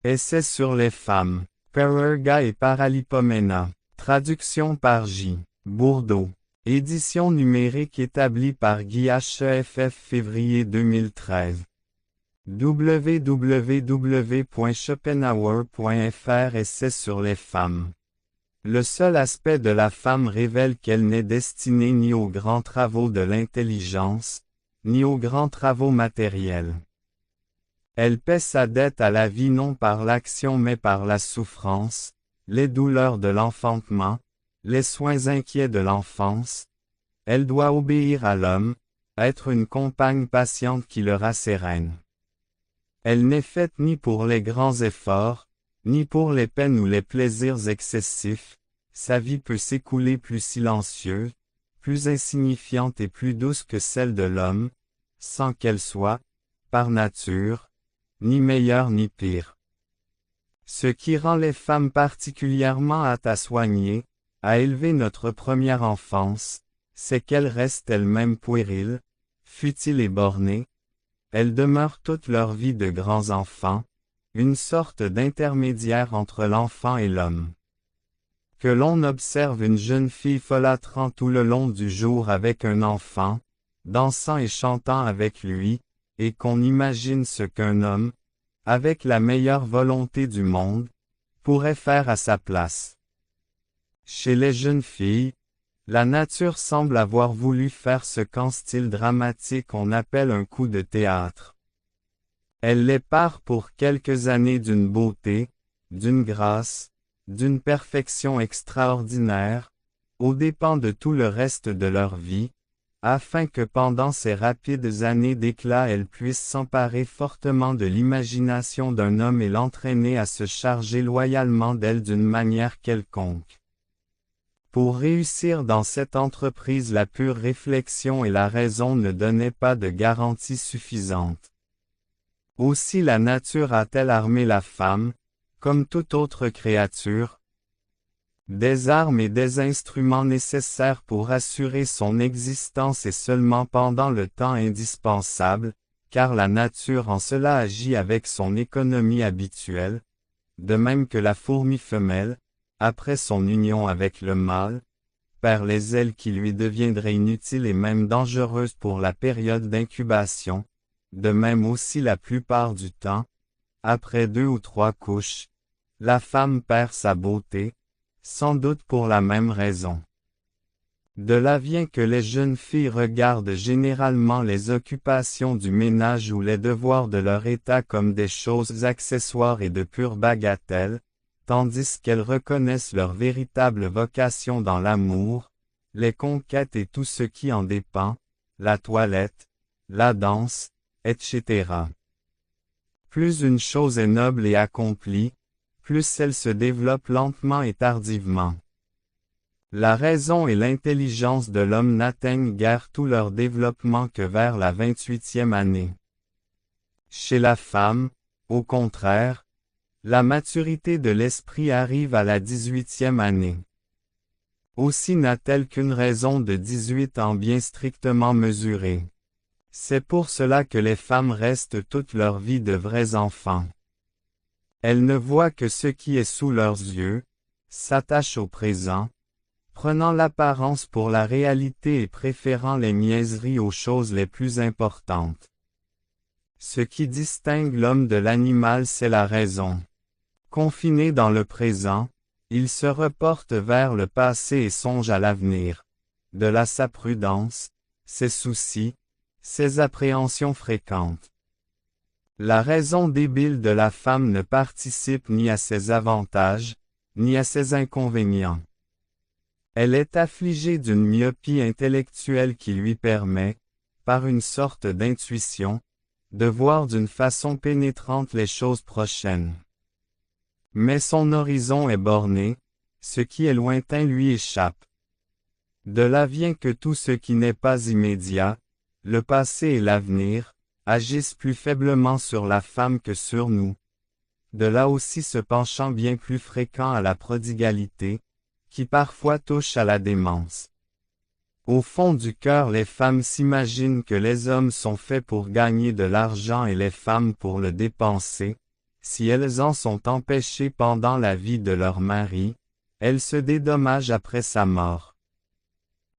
Essai sur les femmes. Parerga et Paralipomena. Traduction par J. Bourdeau. Édition numérique établie par Guy HEFF février 2013. www.schopenhauer.fr Essai sur les femmes. Le seul aspect de la femme révèle qu'elle n'est destinée ni aux grands travaux de l'intelligence, ni aux grands travaux matériels. Elle paie sa dette à la vie non par l'action mais par la souffrance, les douleurs de l'enfantement, les soins inquiets de l'enfance. Elle doit obéir à l'homme, être une compagne patiente qui le rassérène. Elle n'est faite ni pour les grands efforts, ni pour les peines ou les plaisirs excessifs. Sa vie peut s'écouler plus silencieuse, plus insignifiante et plus douce que celle de l'homme, sans qu'elle soit, par nature, ni meilleure ni pire. Ce qui rend les femmes particulièrement aptes à soigner, à élever notre première enfance, c'est qu'elles restent elles-mêmes puériles, futiles et bornées. Elles demeurent toute leur vie de grands enfants, une sorte d'intermédiaire entre l'enfant et l'homme. Que l'on observe une jeune fille folâtrant tout le long du jour avec un enfant, dansant et chantant avec lui, et qu'on imagine ce qu'un homme, avec la meilleure volonté du monde, pourrait faire à sa place. Chez les jeunes filles, la nature semble avoir voulu faire ce qu'en style dramatique on appelle un coup de théâtre. Elle les pare pour quelques années d'une beauté, d'une grâce, d'une perfection extraordinaire, aux dépens de tout le reste de leur vie, afin que pendant ces rapides années d'éclat elles puissent s'emparer fortement de l'imagination d'un homme et l'entraîner à se charger loyalement d'elle d'une manière quelconque. Pour réussir dans cette entreprise, la pure réflexion et la raison ne donnaient pas de garantie suffisante. Aussi la nature a-t-elle armé la femme, comme toute autre créature, des armes et des instruments nécessaires pour assurer son existence et seulement pendant le temps indispensable, car la nature en cela agit avec son économie habituelle, de même que la fourmi femelle, après son union avec le mâle, perd les ailes qui lui deviendraient inutiles et même dangereuses pour la période d'incubation, de même aussi la plupart du temps, après 2 ou 3 couches, la femme perd sa beauté, sans doute pour la même raison. De là vient que les jeunes filles regardent généralement les occupations du ménage ou les devoirs de leur état comme des choses accessoires et de pure bagatelle, tandis qu'elles reconnaissent leur véritable vocation dans l'amour, les conquêtes et tout ce qui en dépend, la toilette, la danse, etc. Plus une chose est noble et accomplie, plus elle se développe lentement et tardivement. La raison et l'intelligence de l'homme n'atteignent guère tout leur développement que vers la 28e année. Chez la femme, au contraire, la maturité de l'esprit arrive à la 18e année. Aussi n'a-t-elle qu'une raison de 18 ans bien strictement mesurée. C'est pour cela que les femmes restent toute leur vie de vrais enfants. Elles ne voient que ce qui est sous leurs yeux, s'attachent au présent, prenant l'apparence pour la réalité et préférant les niaiseries aux choses les plus importantes. Ce qui distingue l'homme de l'animal, c'est la raison. Confiné dans le présent, il se reporte vers le passé et songe à l'avenir. De là sa prudence, ses soucis, ses appréhensions fréquentes. La raison débile de la femme ne participe ni à ses avantages, ni à ses inconvénients. Elle est affligée d'une myopie intellectuelle qui lui permet, par une sorte d'intuition, de voir d'une façon pénétrante les choses prochaines. Mais son horizon est borné, ce qui est lointain lui échappe. De là vient que tout ce qui n'est pas immédiat, le passé et l'avenir, agissent plus faiblement sur la femme que sur nous. De là aussi ce penchant bien plus fréquent à la prodigalité, qui parfois touche à la démence. Au fond du cœur, les femmes s'imaginent que les hommes sont faits pour gagner de l'argent et les femmes pour le dépenser, si elles en sont empêchées pendant la vie de leur mari, elles se dédommagent après sa mort.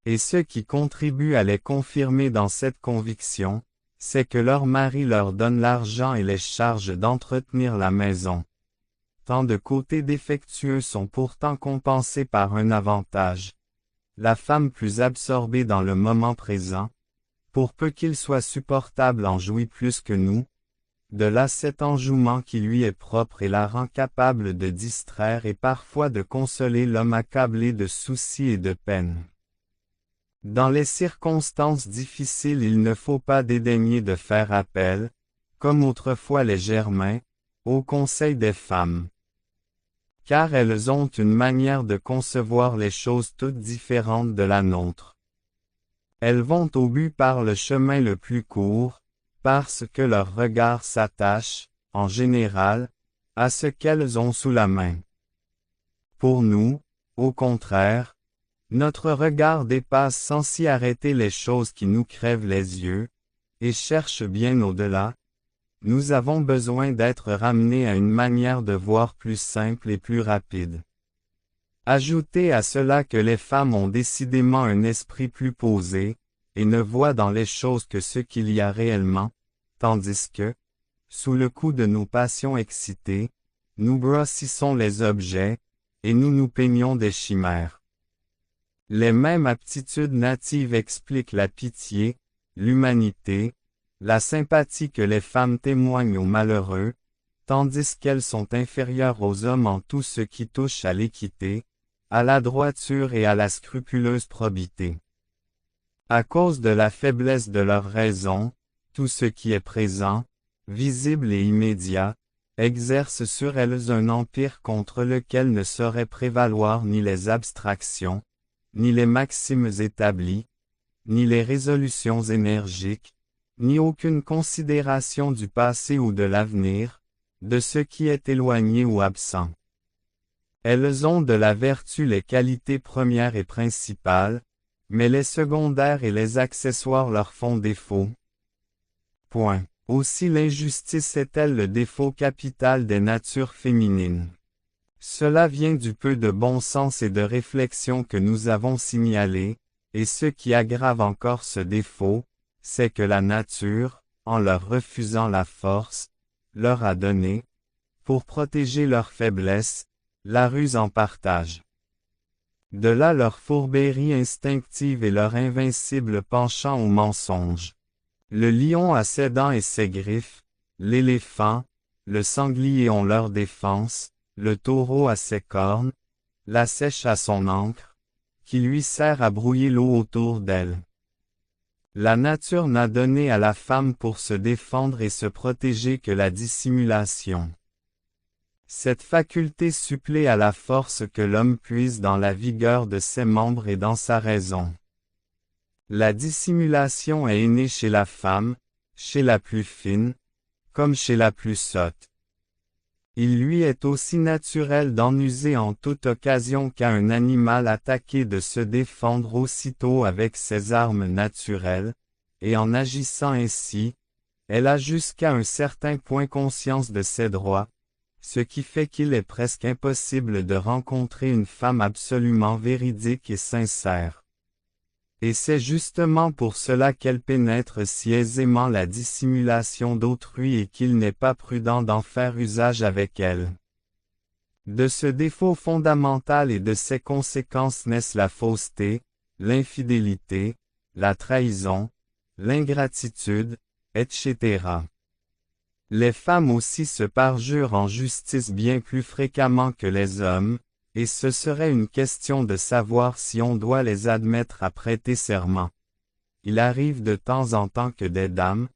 Et ce qui contribue à les confirmer dans cette conviction, c'est que leur mari leur donne l'argent et les charge d'entretenir la maison. Tant de côtés défectueux sont pourtant compensés par un avantage. La femme plus absorbée dans le moment présent, pour peu qu'il soit supportable en jouit plus que nous. De là cet enjouement qui lui est propre et la rend capable de distraire et parfois de consoler l'homme accablé de soucis et de peines. Dans les circonstances difficiles il ne faut pas dédaigner de faire appel, comme autrefois les Germains, au conseil des femmes. Car elles ont une manière de concevoir les choses toutes différentes de la nôtre. Elles vont au but par le chemin le plus court, parce que leur regard s'attache, en général, à ce qu'elles ont sous la main. Pour nous, au contraire, notre regard dépasse sans s'y arrêter les choses qui nous crèvent les yeux, et cherche bien au-delà. Nous avons besoin d'être ramenés à une manière de voir plus simple et plus rapide. Ajoutez à cela que les femmes ont décidément un esprit plus posé, et ne voient dans les choses que ce qu'il y a réellement, tandis que, sous le coup de nos passions excitées, nous grossissons les objets, et nous nous peignons des chimères. Les mêmes aptitudes natives expliquent la pitié, l'humanité, la sympathie que les femmes témoignent aux malheureux, tandis qu'elles sont inférieures aux hommes en tout ce qui touche à l'équité, à la droiture et à la scrupuleuse probité. À cause de la faiblesse de leur raison, tout ce qui est présent, visible et immédiat, exerce sur elles un empire contre lequel ne sauraient prévaloir ni les abstractions, ni les maximes établies, ni les résolutions énergiques, ni aucune considération du passé ou de l'avenir, de ce qui est éloigné ou absent. Elles ont de la vertu les qualités premières et principales, mais les secondaires et les accessoires leur font défaut. Point. Aussi l'injustice est-elle le défaut capital des natures féminines. Cela vient du peu de bon sens et de réflexion que nous avons signalé, et ce qui aggrave encore ce défaut, c'est que la nature, en leur refusant la force, leur a donné, pour protéger leur faiblesse, la ruse en partage. De là leur fourberie instinctive et leur invincible penchant au mensonge. Le lion a ses dents et ses griffes, l'éléphant, le sanglier ont leur défense, le taureau a ses cornes, la seiche a son ancre, qui lui sert à brouiller l'eau autour d'elle. La nature n'a donné à la femme pour se défendre et se protéger que la dissimulation. Cette faculté supplée à la force que l'homme puise dans la vigueur de ses membres et dans sa raison. La dissimulation est innée chez la femme, chez la plus fine, comme chez la plus sotte. Il lui est aussi naturel d'en user en toute occasion qu'à un animal attaqué de se défendre aussitôt avec ses armes naturelles, et en agissant ainsi, elle a jusqu'à un certain point conscience de ses droits, ce qui fait qu'il est presque impossible de rencontrer une femme absolument véridique et sincère. Et c'est justement pour cela qu'elle pénètre si aisément la dissimulation d'autrui et qu'il n'est pas prudent d'en faire usage avec elle. De ce défaut fondamental et de ses conséquences naissent la fausseté, l'infidélité, la trahison, l'ingratitude, etc. Les femmes aussi se parjurent en justice bien plus fréquemment que les hommes, et ce serait une question de savoir si on doit les admettre à prêter serment. Il arrive de temps en temps que des dames,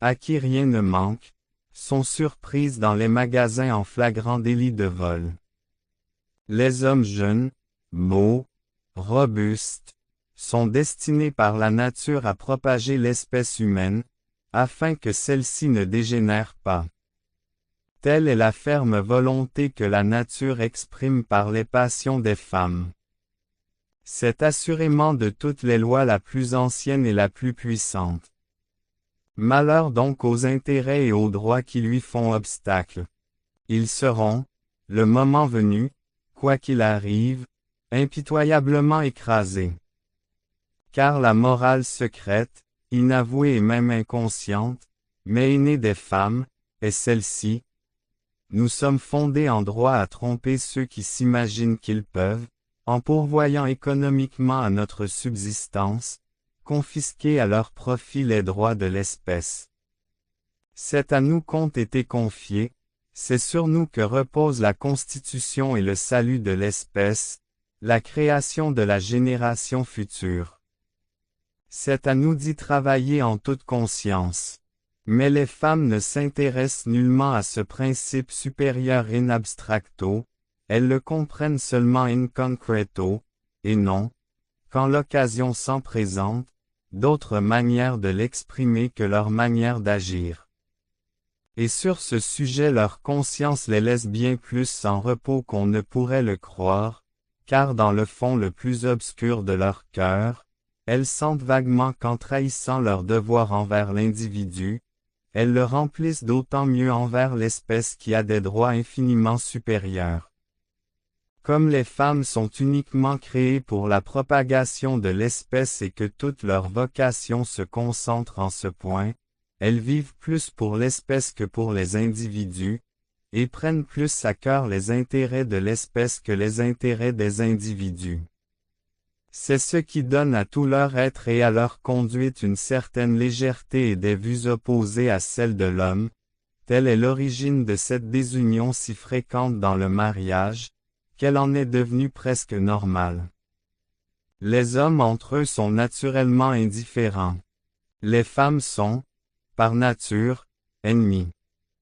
à qui rien ne manque, sont surprises dans les magasins en flagrant délit de vol. Les hommes jeunes, beaux, robustes, sont destinés par la nature à propager l'espèce humaine, afin que celle-ci ne dégénère pas. Telle est la ferme volonté que la nature exprime par les passions des femmes. C'est assurément de toutes les lois la plus ancienne et la plus puissante. Malheur donc aux intérêts et aux droits qui lui font obstacle. Ils seront, le moment venu, quoi qu'il arrive, impitoyablement écrasés. Car la morale secrète, inavouée et même inconsciente, mais innée des femmes, est celle-ci. Nous sommes fondés en droit à tromper ceux qui s'imaginent qu'ils peuvent, en pourvoyant économiquement à notre subsistance, confisquer à leur profit les droits de l'espèce. C'est à nous qu'ont été confiés, c'est sur nous que repose la constitution et le salut de l'espèce, la création de la génération future. C'est à nous d'y travailler en toute conscience. Mais les femmes ne s'intéressent nullement à ce principe supérieur in abstracto, elles le comprennent seulement in concreto, et non, quand l'occasion s'en présente, d'autre manière de l'exprimer que leur manière d'agir. Et sur ce sujet leur conscience les laisse bien plus sans repos qu'on ne pourrait le croire, car dans le fond le plus obscur de leur cœur, elles sentent vaguement qu'en trahissant leur devoir envers l'individu, elles le remplissent d'autant mieux envers l'espèce qui a des droits infiniment supérieurs. Comme les femmes sont uniquement créées pour la propagation de l'espèce et que toute leur vocation se concentre en ce point, elles vivent plus pour l'espèce que pour les individus, et prennent plus à cœur les intérêts de l'espèce que les intérêts des individus. C'est ce qui donne à tout leur être et à leur conduite une certaine légèreté et des vues opposées à celles de l'homme, telle est l'origine de cette désunion si fréquente dans le mariage, qu'elle en est devenue presque normale. Les hommes entre eux sont naturellement indifférents. Les femmes sont, par nature, ennemies.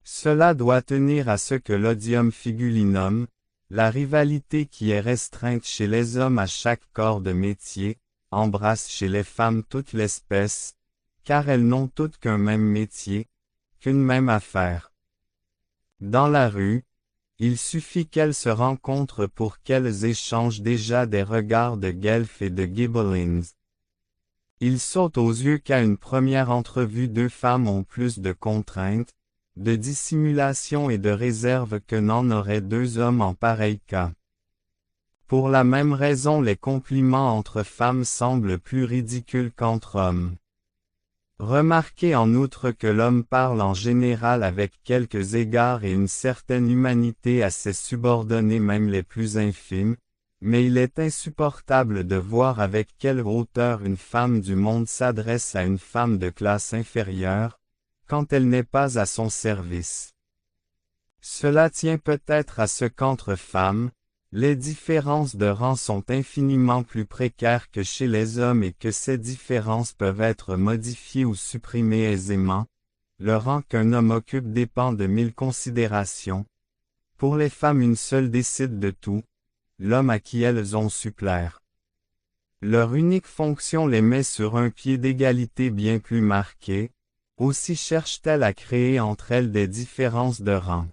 Cela doit tenir à ce que l'odium figulinum, la rivalité qui est restreinte chez les hommes à chaque corps de métier, embrasse chez les femmes toute l'espèce, car elles n'ont toutes qu'un même métier, qu'une même affaire. Dans la rue, il suffit qu'elles se rencontrent pour qu'elles échangent déjà des regards de guelfes et de gibelins. Il saute aux yeux qu'à une première entrevue deux femmes ont plus de contraintes, de dissimulation et de réserve que n'en auraient deux hommes en pareil cas. Pour la même raison les compliments entre femmes semblent plus ridicules qu'entre hommes. Remarquez en outre que l'homme parle en général avec quelques égards et une certaine humanité à ses subordonnés même les plus infimes, mais il est insupportable de voir avec quelle hauteur une femme du monde s'adresse à une femme de classe inférieure, quand elle n'est pas à son service. Cela tient peut-être à ce qu'entre femmes, les différences de rang sont infiniment plus précaires que chez les hommes et que ces différences peuvent être modifiées ou supprimées aisément. Le rang qu'un homme occupe dépend de 1000 considérations. Pour les femmes une seule décide de tout, l'homme à qui elles ont su plaire. Leur unique fonction les met sur un pied d'égalité bien plus marqué, aussi cherchent-elles à créer entre elles des différences de rang.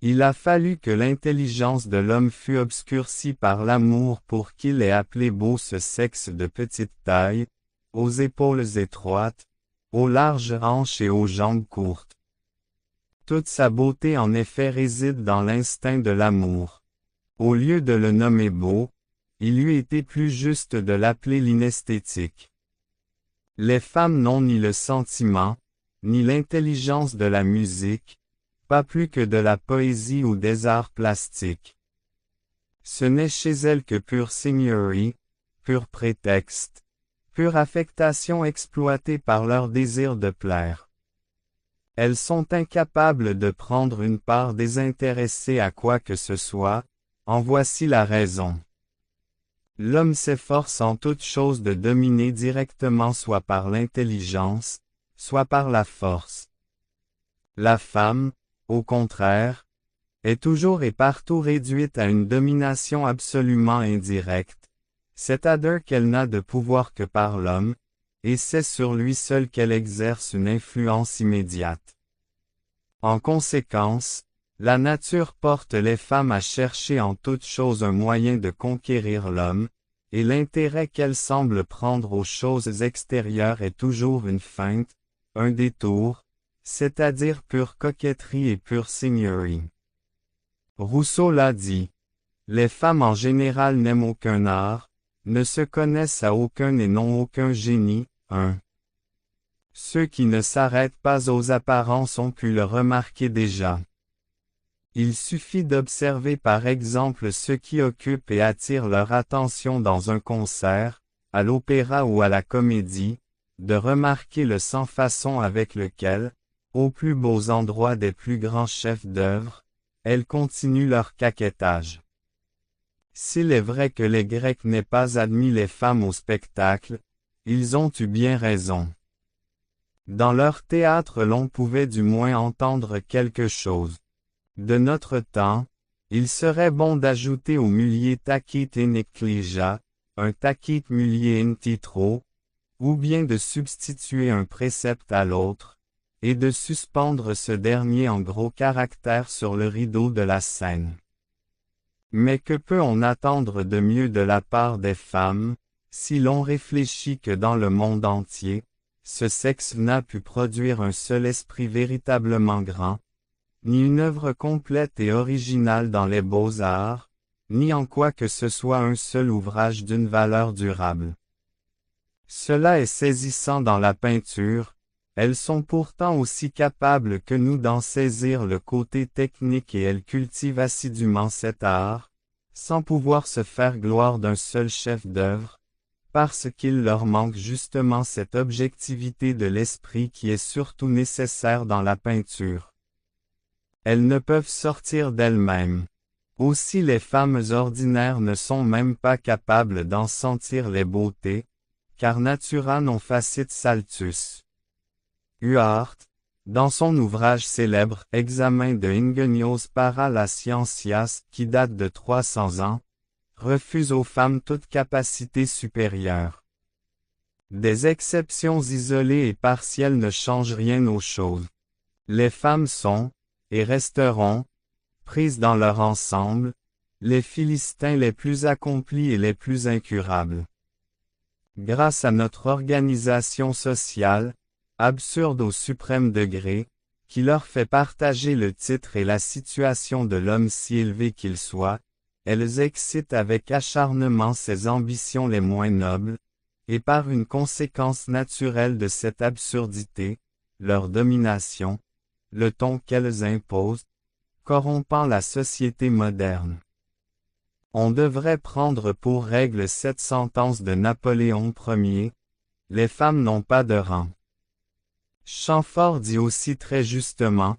Il a fallu que l'intelligence de l'homme fût obscurcie par l'amour pour qu'il ait appelé beau ce sexe de petite taille, aux épaules étroites, aux larges hanches et aux jambes courtes. Toute sa beauté en effet réside dans l'instinct de l'amour. Au lieu de le nommer beau, il eût été plus juste de l'appeler l'inesthétique. Les femmes n'ont ni le sentiment, ni l'intelligence de la musique, pas plus que de la poésie ou des arts plastiques. Ce n'est chez elles que pure seigneurie, pur prétexte, pure affectation exploitée par leur désir de plaire. Elles sont incapables de prendre une part désintéressée à quoi que ce soit, en voici la raison. L'homme s'efforce en toute chose de dominer directement soit par l'intelligence, soit par la force. La femme, au contraire, est toujours et partout réduite à une domination absolument indirecte, c'est-à-dire qu'elle n'a de pouvoir que par l'homme, et c'est sur lui seul qu'elle exerce une influence immédiate. En conséquence, la nature porte les femmes à chercher en toute chose un moyen de conquérir l'homme, et l'intérêt qu'elles semblent prendre aux choses extérieures est toujours une feinte, un détour, c'est-à-dire pure coquetterie et pure seigneurie. Rousseau l'a dit. Les femmes en général n'aiment aucun art, ne se connaissent à aucun et n'ont aucun génie. 1. Ceux qui ne s'arrêtent pas aux apparences ont pu le remarquer déjà. Il suffit d'observer par exemple ceux qui occupent et attirent leur attention dans un concert, à l'opéra ou à la comédie, de remarquer le sans-façon avec lequel, aux plus beaux endroits des plus grands chefs d'œuvre, elles continuent leur caquettage. S'il est vrai que les Grecs n'aient pas admis les femmes au spectacle, ils ont eu bien raison. Dans leur théâtre l'on pouvait du moins entendre quelque chose. De notre temps, il serait bon d'ajouter au mulier tacit in ecclesia, un tacit mulier in titro, ou bien de substituer un précepte à l'autre, et de suspendre ce dernier en gros caractères sur le rideau de la scène. Mais que peut-on attendre de mieux de la part des femmes, si l'on réfléchit que dans le monde entier, ce sexe n'a pu produire un seul esprit véritablement grand, ni une œuvre complète et originale dans les beaux-arts, ni en quoi que ce soit un seul ouvrage d'une valeur durable. Cela est saisissant dans la peinture, elles sont pourtant aussi capables que nous d'en saisir le côté technique et elles cultivent assidûment cet art, sans pouvoir se faire gloire d'un seul chef-d'œuvre, parce qu'il leur manque justement cette objectivité de l'esprit qui est surtout nécessaire dans la peinture. Elles ne peuvent sortir d'elles-mêmes. Aussi les femmes ordinaires ne sont même pas capables d'en sentir les beautés, car natura non facit saltus. Huart, dans son ouvrage célèbre Examen de ingenios para las scientias, qui date de 300 ans, refuse aux femmes toute capacité supérieure. Des exceptions isolées et partielles ne changent rien aux choses. Les femmes sont, et resteront, prises dans leur ensemble, les Philistins les plus accomplis et les plus incurables. Grâce à notre organisation sociale, absurde au suprême degré, qui leur fait partager le titre et la situation de l'homme si élevé qu'il soit, elles excitent avec acharnement ses ambitions les moins nobles, et par une conséquence naturelle de cette absurdité, leur domination, le ton qu'elles imposent, corrompant la société moderne. On devrait prendre pour règle cette sentence de Napoléon Ier, les femmes n'ont pas de rang. Chamfort dit aussi très justement,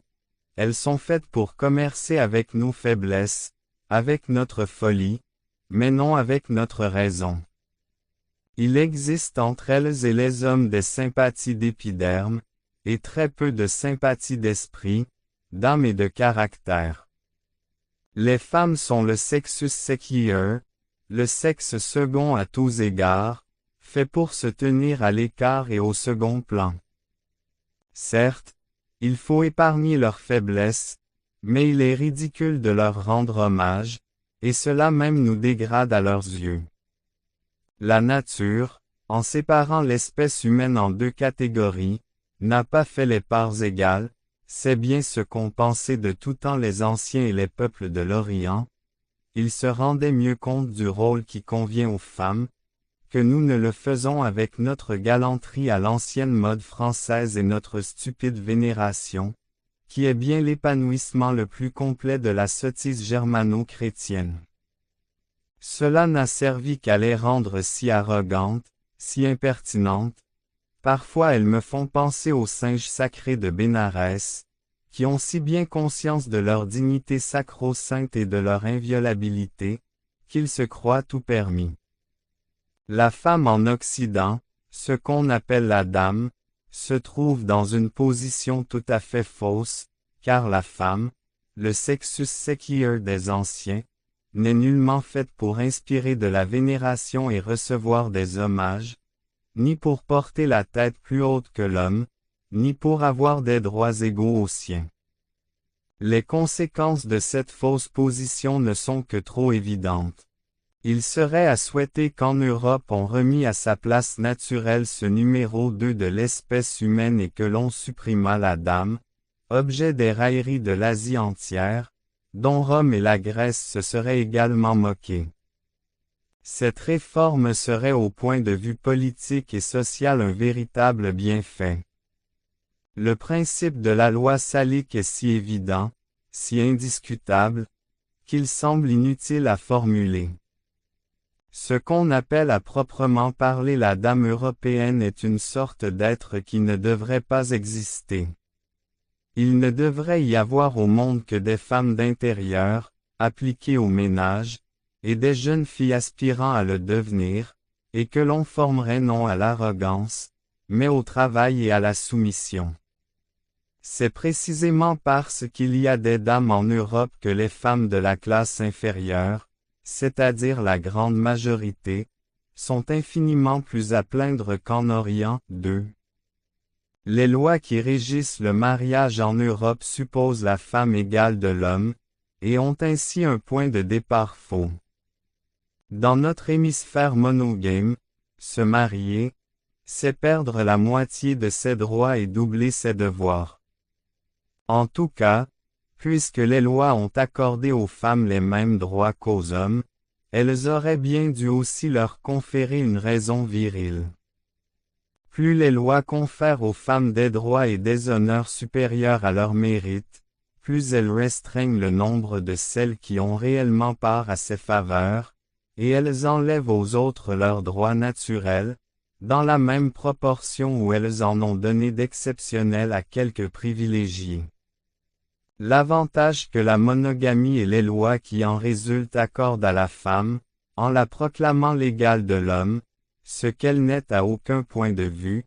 elles sont faites pour commercer avec nos faiblesses, avec notre folie, mais non avec notre raison. Il existe entre elles et les hommes des sympathies d'épiderme, et très peu de sympathies d'esprit, d'âme et de caractère. Les femmes sont le sexus sequier, le sexe second à tous égards, fait pour se tenir à l'écart et au second plan. Certes, il faut épargner leurs faiblesses, mais il est ridicule de leur rendre hommage, et cela même nous dégrade à leurs yeux. La nature, en séparant l'espèce humaine en deux catégories, n'a pas fait les parts égales, c'est bien ce qu'ont pensé de tout temps les anciens et les peuples de l'Orient. Ils se rendaient mieux compte du rôle qui convient aux femmes, que nous ne le faisons avec notre galanterie à l'ancienne mode française et notre stupide vénération, qui est bien l'épanouissement le plus complet de la sottise germano-chrétienne. Cela n'a servi qu'à les rendre si arrogantes, si impertinentes. Parfois elles me font penser aux singes sacrés de Bénarès, qui ont si bien conscience de leur dignité sacro-sainte et de leur inviolabilité, qu'ils se croient tout permis. La femme en Occident, ce qu'on appelle la dame, se trouve dans une position tout à fait fausse, car la femme, le sexus sequier des anciens, n'est nullement faite pour inspirer de la vénération et recevoir des hommages, ni pour porter la tête plus haute que l'homme, ni pour avoir des droits égaux aux siens. Les conséquences de cette fausse position ne sont que trop évidentes. Il serait à souhaiter qu'en Europe on remît à sa place naturelle ce numéro 2 de l'espèce humaine et que l'on supprimât la dame, objet des railleries de l'Asie entière, dont Rome et la Grèce se seraient également moqués. Cette réforme serait au point de vue politique et social un véritable bienfait. Le principe de la loi salique est si évident, si indiscutable, qu'il semble inutile à formuler. Ce qu'on appelle à proprement parler la dame européenne est une sorte d'être qui ne devrait pas exister. Il ne devrait y avoir au monde que des femmes d'intérieur, appliquées au ménage, et des jeunes filles aspirant à le devenir, et que l'on formerait non à l'arrogance, mais au travail et à la soumission. C'est précisément parce qu'il y a des dames en Europe que les femmes de la classe inférieure, c'est-à-dire la grande majorité, sont infiniment plus à plaindre qu'en Orient. 2. Les lois qui régissent le mariage en Europe supposent la femme égale de l'homme, et ont ainsi un point de départ faux. Dans notre hémisphère monogame, se marier, c'est perdre la moitié de ses droits et doubler ses devoirs. En tout cas, puisque les lois ont accordé aux femmes les mêmes droits qu'aux hommes, elles auraient bien dû aussi leur conférer une raison virile. Plus les lois confèrent aux femmes des droits et des honneurs supérieurs à leur mérite, plus elles restreignent le nombre de celles qui ont réellement part à ces faveurs, et elles enlèvent aux autres leurs droits naturels, dans la même proportion où elles en ont donné d'exceptionnels à quelques privilégiés. L'avantage que la monogamie et les lois qui en résultent accordent à la femme, en la proclamant l'égale de l'homme, ce qu'elle n'est à aucun point de vue,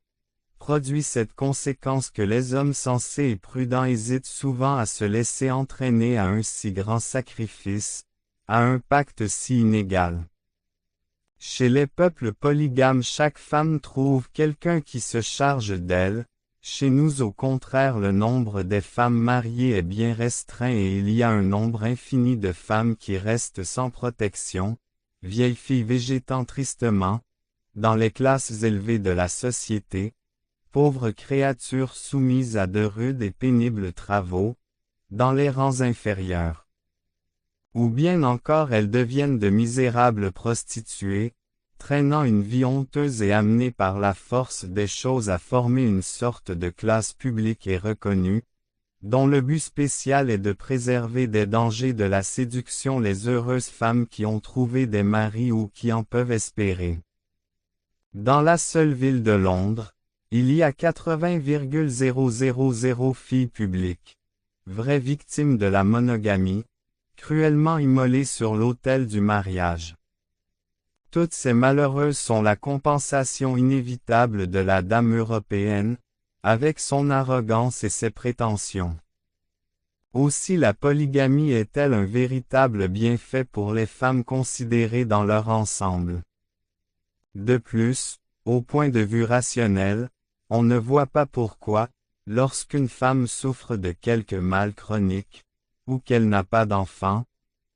produit cette conséquence que les hommes sensés et prudents hésitent souvent à se laisser entraîner à un si grand sacrifice, à un pacte si inégal. Chez les peuples polygames chaque femme trouve quelqu'un qui se charge d'elle, chez nous au contraire le nombre des femmes mariées est bien restreint et il y a un nombre infini de femmes qui restent sans protection, vieilles filles végétant tristement, dans les classes élevées de la société, pauvres créatures soumises à de rudes et pénibles travaux, dans les rangs inférieurs. Ou bien encore elles deviennent de misérables prostituées, traînant une vie honteuse et amenées par la force des choses à former une sorte de classe publique et reconnue, dont le but spécial est de préserver des dangers de la séduction les heureuses femmes qui ont trouvé des maris ou qui en peuvent espérer. Dans la seule ville de Londres, il y a 80,000 filles publiques, vraies victimes de la monogamie, cruellement immolées sur l'autel du mariage. Toutes ces malheureuses sont la compensation inévitable de la dame européenne, avec son arrogance et ses prétentions. Aussi la polygamie est-elle un véritable bienfait pour les femmes considérées dans leur ensemble. De plus, au point de vue rationnel, on ne voit pas pourquoi, lorsqu'une femme souffre de quelque mal chronique, ou qu'elle n'a pas d'enfant,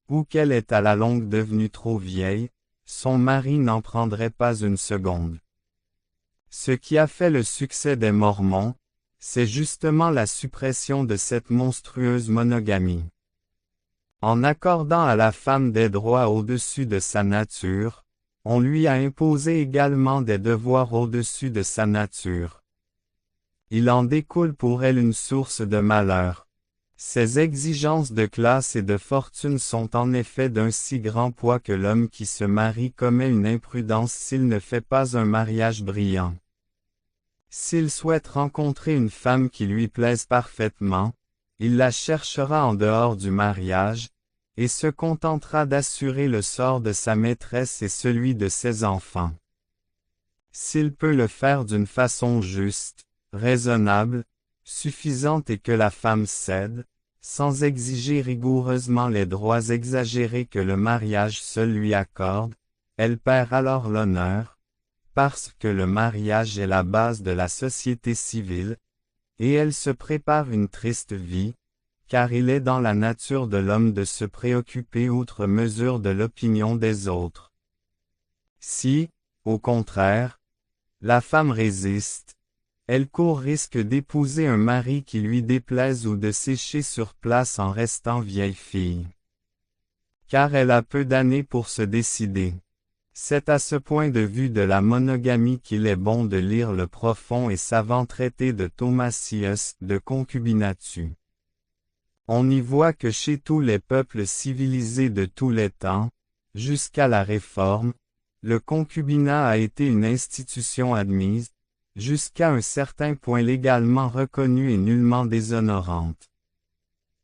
ou qu'elle est à la longue devenue trop vieille, son mari n'en prendrait pas une seconde. Ce qui a fait le succès des Mormons, c'est justement la suppression de cette monstrueuse monogamie. En accordant à la femme des droits au-dessus de sa nature, on lui a imposé également des devoirs au-dessus de sa nature. Il en découle pour elle une source de malheur. Ces exigences de classe et de fortune sont en effet d'un si grand poids que l'homme qui se marie commet une imprudence s'il ne fait pas un mariage brillant. S'il souhaite rencontrer une femme qui lui plaise parfaitement, il la cherchera en dehors du mariage, et se contentera d'assurer le sort de sa maîtresse et celui de ses enfants. S'il peut le faire d'une façon juste, raisonnable, suffisante et que la femme cède, sans exiger rigoureusement les droits exagérés que le mariage seul lui accorde, elle perd alors l'honneur, parce que le mariage est la base de la société civile, et elle se prépare une triste vie, car il est dans la nature de l'homme de se préoccuper outre mesure de l'opinion des autres. Si, au contraire, la femme résiste, elle court risque d'épouser un mari qui lui déplaise ou de sécher sur place en restant vieille fille. Car elle a peu d'années pour se décider. C'est à ce point de vue de la monogamie qu'il est bon de lire le profond et savant traité de Thomasius de Concubinatu. On y voit que chez tous les peuples civilisés de tous les temps, jusqu'à la Réforme, le concubinat a été une institution admise, jusqu'à un certain point légalement reconnue et nullement déshonorante.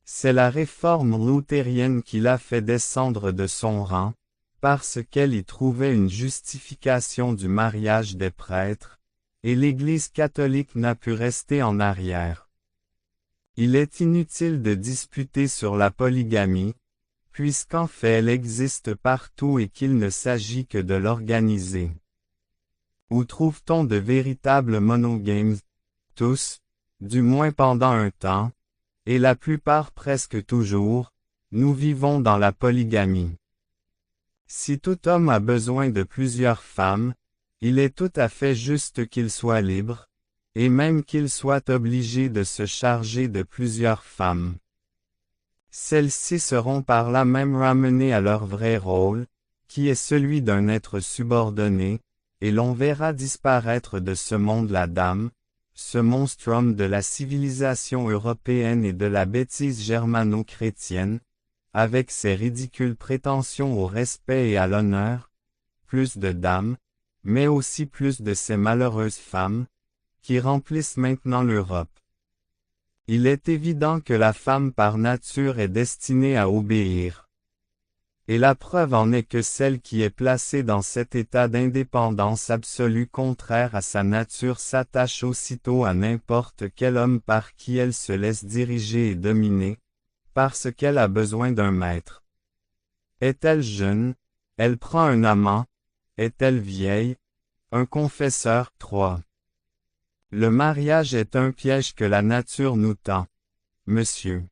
C'est la Réforme luthérienne qui l'a fait descendre de son rang, parce qu'elle y trouvait une justification du mariage des prêtres, et l'Église catholique n'a pu rester en arrière. Il est inutile de disputer sur la polygamie, puisqu'en fait elle existe partout et qu'il ne s'agit que de l'organiser. Où trouve-t-on de véritables monogames? Tous, du moins pendant un temps, et la plupart presque toujours, nous vivons dans la polygamie. Si tout homme a besoin de plusieurs femmes, il est tout à fait juste qu'il soit libre, et même qu'il soit obligé de se charger de plusieurs femmes. Celles-ci seront par là même ramenées à leur vrai rôle, qui est celui d'un être subordonné, et l'on verra disparaître de ce monde la dame, ce monstrum de la civilisation européenne et de la bêtise germano-chrétienne, avec ses ridicules prétentions au respect et à l'honneur, plus de dames, mais aussi plus de ces malheureuses femmes, qui remplissent maintenant l'Europe. Il est évident que la femme par nature est destinée à obéir. Et la preuve en est que celle qui est placée dans cet état d'indépendance absolue contraire à sa nature s'attache aussitôt à n'importe quel homme par qui elle se laisse diriger et dominer, parce qu'elle a besoin d'un maître. Est-elle jeune? Elle prend un amant. Est-elle vieille? Un confesseur. 3. Le mariage est un piège que la nature nous tend. Monsieur.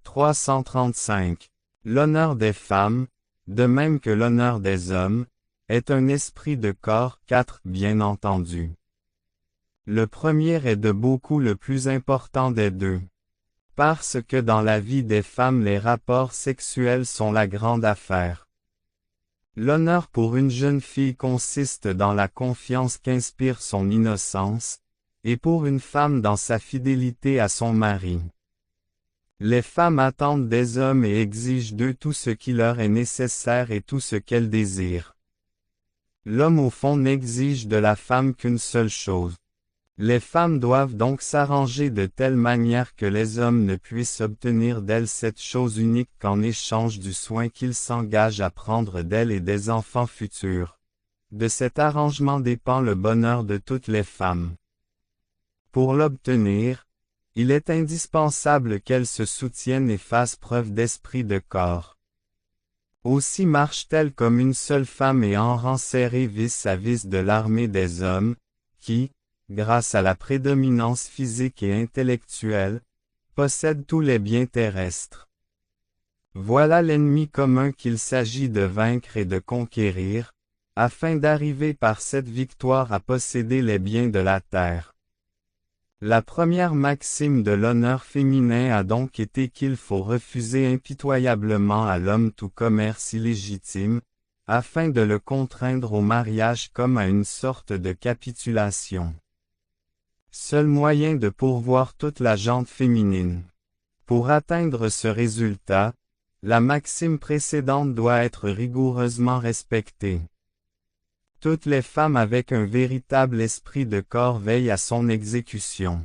335. L'honneur des femmes, de même que l'honneur des hommes, est un esprit de corps. 4. Bien entendu. Le premier est de beaucoup le plus important des deux. Parce que dans la vie des femmes les rapports sexuels sont la grande affaire. L'honneur pour une jeune fille consiste dans la confiance qu'inspire son innocence, et pour une femme dans sa fidélité à son mari. Les femmes attendent des hommes et exigent d'eux tout ce qui leur est nécessaire et tout ce qu'elles désirent. L'homme au fond n'exige de la femme qu'une seule chose. Les femmes doivent donc s'arranger de telle manière que les hommes ne puissent obtenir d'elles cette chose unique qu'en échange du soin qu'ils s'engagent à prendre d'elles et des enfants futurs. De cet arrangement dépend le bonheur de toutes les femmes. Pour l'obtenir, il est indispensable qu'elles se soutiennent et fassent preuve d'esprit de corps. Aussi marche-t-elle comme une seule femme et en rang serré vis-à-vis de l'armée des hommes, qui, grâce à la prédominance physique et intellectuelle, possède tous les biens terrestres. Voilà l'ennemi commun qu'il s'agit de vaincre et de conquérir, afin d'arriver par cette victoire à posséder les biens de la terre. La première maxime de l'honneur féminin a donc été qu'il faut refuser impitoyablement à l'homme tout commerce illégitime, afin de le contraindre au mariage comme à une sorte de capitulation. Seul moyen de pourvoir toute la gente féminine. Pour atteindre ce résultat, la maxime précédente doit être rigoureusement respectée. Toutes les femmes avec un véritable esprit de corps veillent à son exécution.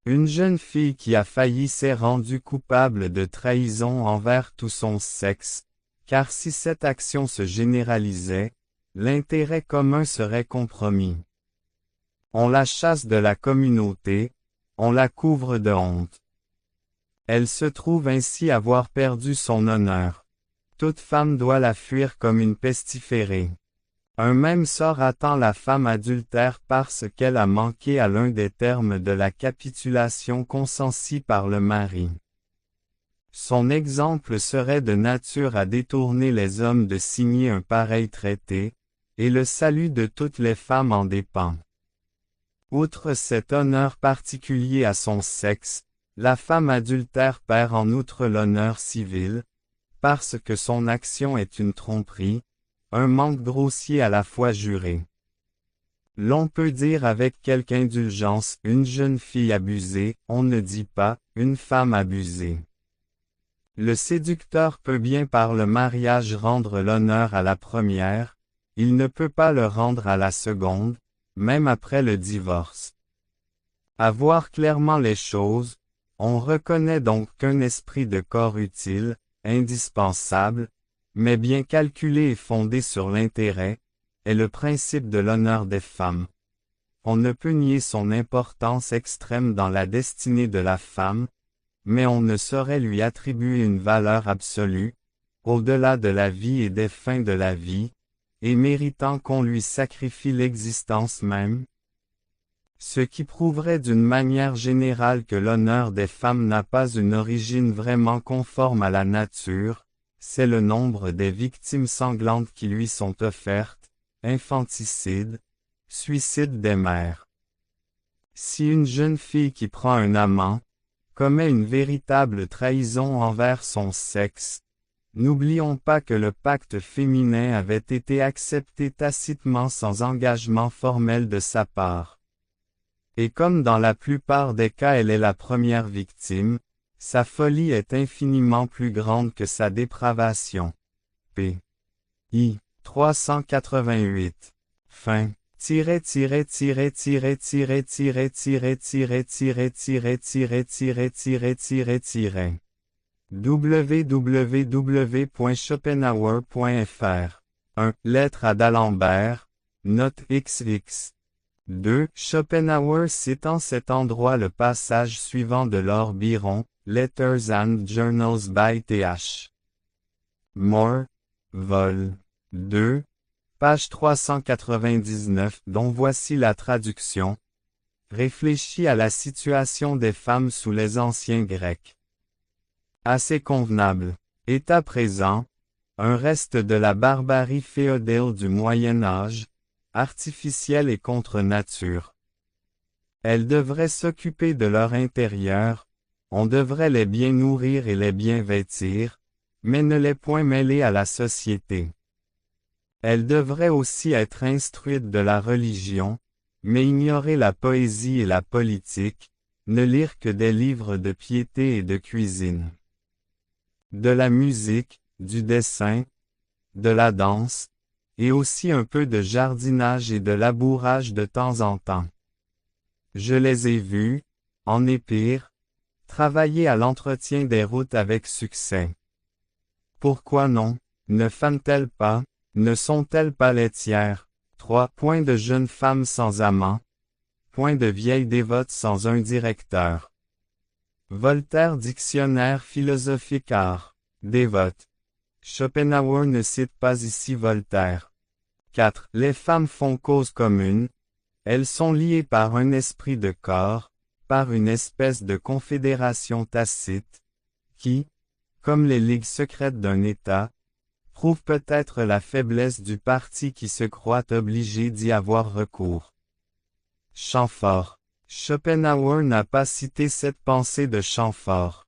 Une jeune fille qui a failli s'est rendue coupable de trahison envers tout son sexe, car si cette action se généralisait, l'intérêt commun serait compromis. On la chasse de la communauté, on la couvre de honte. Elle se trouve ainsi avoir perdu son honneur. Toute femme doit la fuir comme une pestiférée. Un même sort attend la femme adultère parce qu'elle a manqué à l'un des termes de la capitulation consentie par le mari. Son exemple serait de nature à détourner les hommes de signer un pareil traité, et le salut de toutes les femmes en dépend. Outre cet honneur particulier à son sexe, la femme adultère perd en outre l'honneur civil, parce que son action est une tromperie, un manque grossier à la foi juré. L'on peut dire avec quelque indulgence une jeune fille abusée, on ne dit pas une femme abusée. Le séducteur peut bien par le mariage rendre l'honneur à la première, il ne peut pas le rendre à la seconde, même après le divorce. À voir clairement les choses, on reconnaît donc qu'un esprit de corps utile, indispensable, mais bien calculé et fondé sur l'intérêt, est le principe de l'honneur des femmes. On ne peut nier son importance extrême dans la destinée de la femme, mais on ne saurait lui attribuer une valeur absolue, au-delà de la vie et des fins de la vie, et méritant qu'on lui sacrifie l'existence même. Ce qui prouverait d'une manière générale que l'honneur des femmes n'a pas une origine vraiment conforme à la nature, c'est le nombre des victimes sanglantes qui lui sont offertes, infanticide, suicide des mères. Si une jeune fille qui prend un amant, commet une véritable trahison envers son sexe, n'oublions pas que le pacte féminin avait été accepté tacitement sans engagement formel de sa part. Et comme dans la plupart des cas elle est la première victime, sa folie est infiniment plus grande que sa dépravation. P. I. 388. Fin. www.schopenhauer.fr 1. Lettre à d'Alembert, note XX. 2. Schopenhauer cite en cet endroit le passage suivant de Lord Byron, Letters and Journals by Th. Moore, vol. 2. Page 399 dont voici la traduction. Réfléchis à la situation des femmes sous les anciens Grecs. Assez convenable. Est à présent, un reste de la barbarie féodale du Moyen Âge, artificielle et contre nature. Elles devraient s'occuper de leur intérieur, on devrait les bien nourrir et les bien vêtir, mais ne les point mêler à la société. Elles devraient aussi être instruites de la religion, mais ignorer la poésie et la politique, ne lire que des livres de piété et de cuisine. De la musique, du dessin, de la danse, et aussi un peu de jardinage et de labourage de temps en temps. Je les ai vues, en Épire, travailler à l'entretien des routes avec succès. Pourquoi non, ne fanent-elles pas, ne sont-elles pas laitières? 3. Point de jeunes femmes sans amant. Point de vieilles dévotes sans un directeur. Voltaire Dictionnaire philosophique art. Dévote. Schopenhauer ne cite pas ici Voltaire. 4. Les femmes font cause commune. Elles sont liées par un esprit de corps, par une espèce de confédération tacite, qui, comme les ligues secrètes d'un État, prouve peut-être la faiblesse du parti qui se croit obligé d'y avoir recours. Chamfort. Schopenhauer n'a pas cité cette pensée de Chamfort.